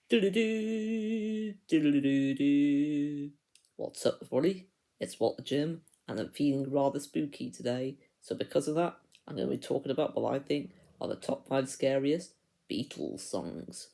Do-do-do, do-do-do-do. What's up, everybody? It's Walt the Gym, and I'm feeling rather spooky today. So because of that, I'm going to be talking about what I think are the top 5 scariest Beatles songs.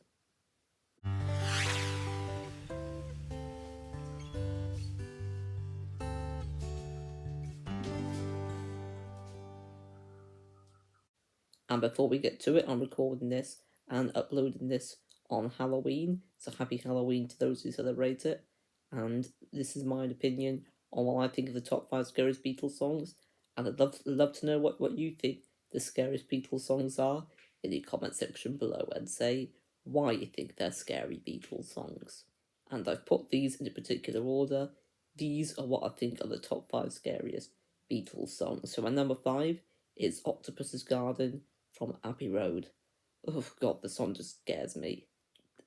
And before we get to it, I'm recording this and uploading this on Halloween. So happy Halloween to those who celebrate it. And this is my opinion on what I think of the top 5 scariest Beatles songs. And I'd love to know what you think the scariest Beatles songs are in the comment section below, and say why you think they're scary Beatles songs. And I've put these in a particular order. These are what I think are the top 5 scariest Beatles songs. So my number 5 is Octopus's Garden from Abbey Road. Oh god, the song just scares me.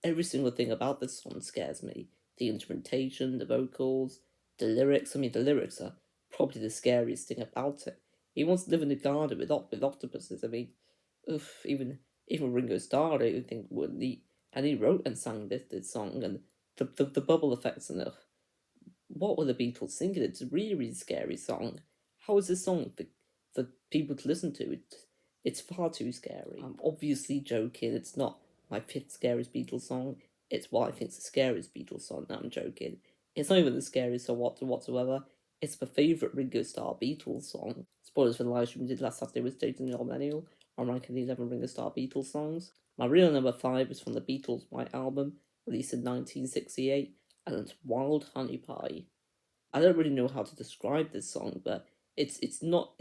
Every single thing about this song scares me. The instrumentation, the vocals, the lyrics. I mean, the lyrics are probably the scariest thing about it. He wants to live in a garden with octopuses. I mean, oof, even Ringo Starr, I think, would and he wrote and sang this song, and the bubble effects and what were the Beatles thinking? It's a really scary song. How is this song for people to listen to? It's far too scary. I'm obviously joking. It's not my fifth scariest Beatles song. It's what I think's the scariest Beatles song. No, I'm joking. It's not even the scariest song whatsoever. It's my favourite Ringo Starr Beatles song. Spoilers for the live stream we did last Saturday with Dayton the Old Millennial. I'm ranking the 11 Ringo Starr Beatles songs. My real number 5 is from the Beatles' White Album, released in 1968, and it's Wild Honey Pie. I don't really know how to describe this song, but it's not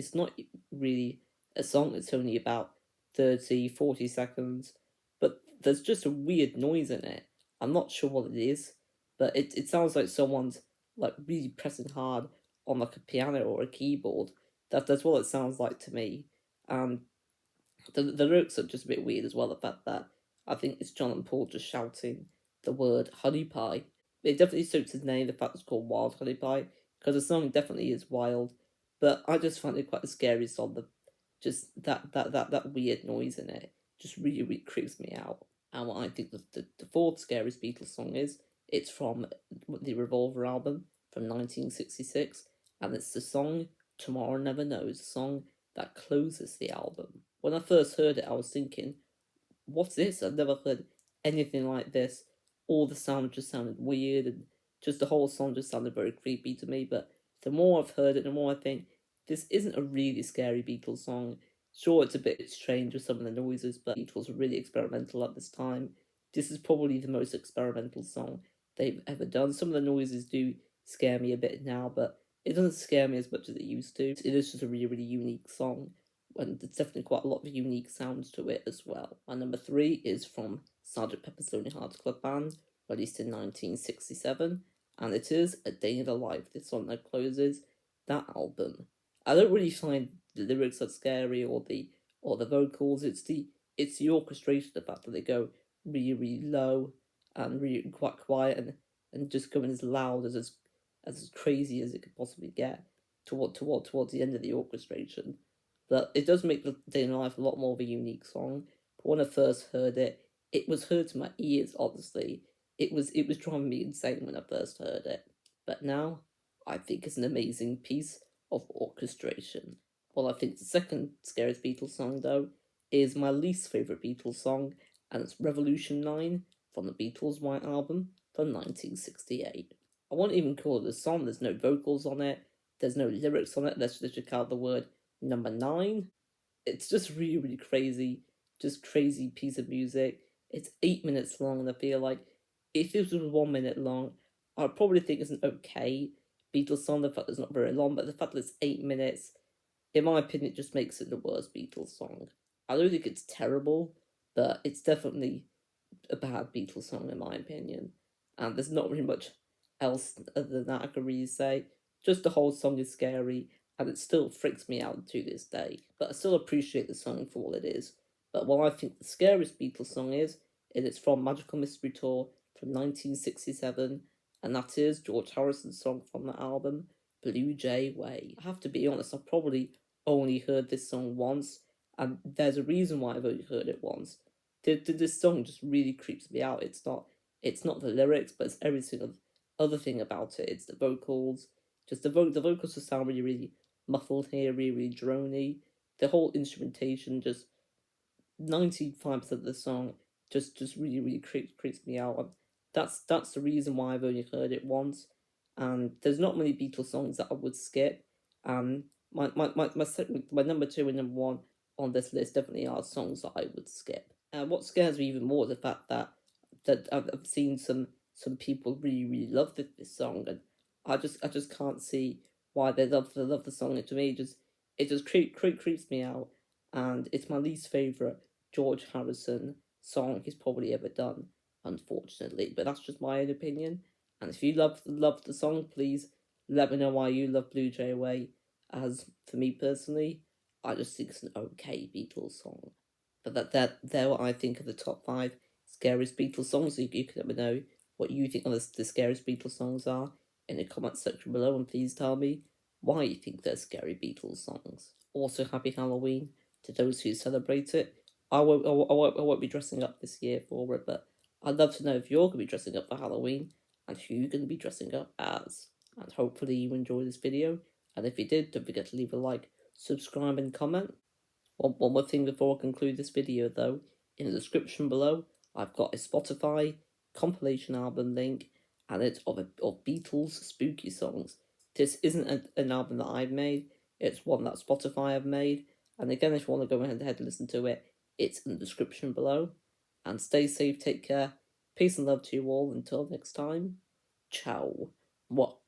really a song. It's only about 30-40 seconds, but there's just a weird noise in it. I'm not sure what it is, but it sounds like someone's like really pressing hard on like a piano or a keyboard. That's what it sounds like to me. And the lyrics are just a bit weird as well. The fact that I think it's John and Paul just shouting the word honey pie. It definitely suits his name, the fact it's called Wild Honey Pie, because the song definitely is wild. But I just find it quite a scary song. Just that weird noise in it just really creeps me out. And what I think the fourth scariest Beatles song is, it's from the Revolver album from 1966, and it's the song Tomorrow Never Knows, a song that closes the album. When I first heard it, I was thinking, what's this? I've never heard anything like this. All the sound just sounded weird, and just the whole song just sounded very creepy to me. But the more I've heard it, the more I think this isn't a really scary Beatles song. Sure, it's a bit strange with some of the noises, but Beatles were really experimental at this time. This is probably the most experimental song they've ever done. Some of the noises do scare me a bit now, but it doesn't scare me as much as it used to. It is just a really unique song, and there's definitely quite a lot of unique sounds to it as well. My number 3 is from Sgt. Pepper's Lonely Hearts Club Band, released in 1967, and it is A Day in the Life, the song that closes that album. I don't really find the lyrics that scary or the vocals. It's the orchestration, the fact that they go really low and really quite quiet, and just going as loud as crazy as it could possibly get towards the end of the orchestration. But it does make the Day in Life a lot more of a unique song. But when I first heard it, it was hurting my ears. Honestly, it was driving me insane when I first heard it. But now I think it's an amazing piece of orchestration. Well, I think the second scariest Beatles song, though, is my least favourite Beatles song, and it's Revolution 9 from the Beatles' White Album from 1968. I won't even call it a song, there's no vocals on it, there's no lyrics on it, let's just count the word number 9. It's just really crazy, just crazy piece of music. It's 8 minutes long, and I feel like if this was 1 minute long, I'd probably think it's an okay Beatles song. The fact that it's not very long, but the fact that it's 8 minutes, in my opinion, it just makes it the worst Beatles song. I don't think it's terrible, but it's definitely a bad Beatles song in my opinion. And there's not really much else other than that I can really say. Just the whole song is scary, and it still freaks me out to this day. But I still appreciate the song for what it is. But what I think the scariest Beatles song is it's from Magical Mystery Tour from 1967, and that is George Harrison's song from the album, Blue Jay Way. I have to be honest, I've probably only heard this song once, and there's a reason why I've only heard it once. This song just really creeps me out. It's not the lyrics, but it's every single other thing about it. It's the vocals. Just the vocals just sound really, really muffled here, really, really drony. The whole instrumentation, just 95% of the song, just really, really creeps me out. And that's the reason why I've only heard it once. And there's not many Beatles songs that I would skip. And my number two and number one on this list definitely are songs that I would skip. And what scares me even more is the fact that I've seen some people really, really love this song, and I just can't see why they love the song. And to me, it just creeps me out, and it's my least favorite George Harrison song he's probably ever done, unfortunately. But that's just my own opinion. And if you love the song, please let me know why you love Blue Jay Away. As for me personally, I just think it's an okay Beatles song. But they're what I think of the top five scariest Beatles songs. So you can let me know what you think of the scariest Beatles songs are in the comment section below, and please tell me why you think they're scary Beatles songs. Also, happy Halloween to those who celebrate it. I won't be dressing up this year for it, but I'd love to know if you're going to be dressing up for Halloween and who you're going to be dressing up as. And hopefully you enjoyed this video. And if you did, don't forget to leave a like, subscribe, and comment. One more thing before I conclude this video though, in the description below, I've got a Spotify compilation album link, and it's of Beatles spooky songs. This isn't an album that I've made, it's one that Spotify have made, and again, if you want to go ahead and listen to it, it's in the description below. And stay safe, take care, peace and love to you all, until next time, ciao. Mwah.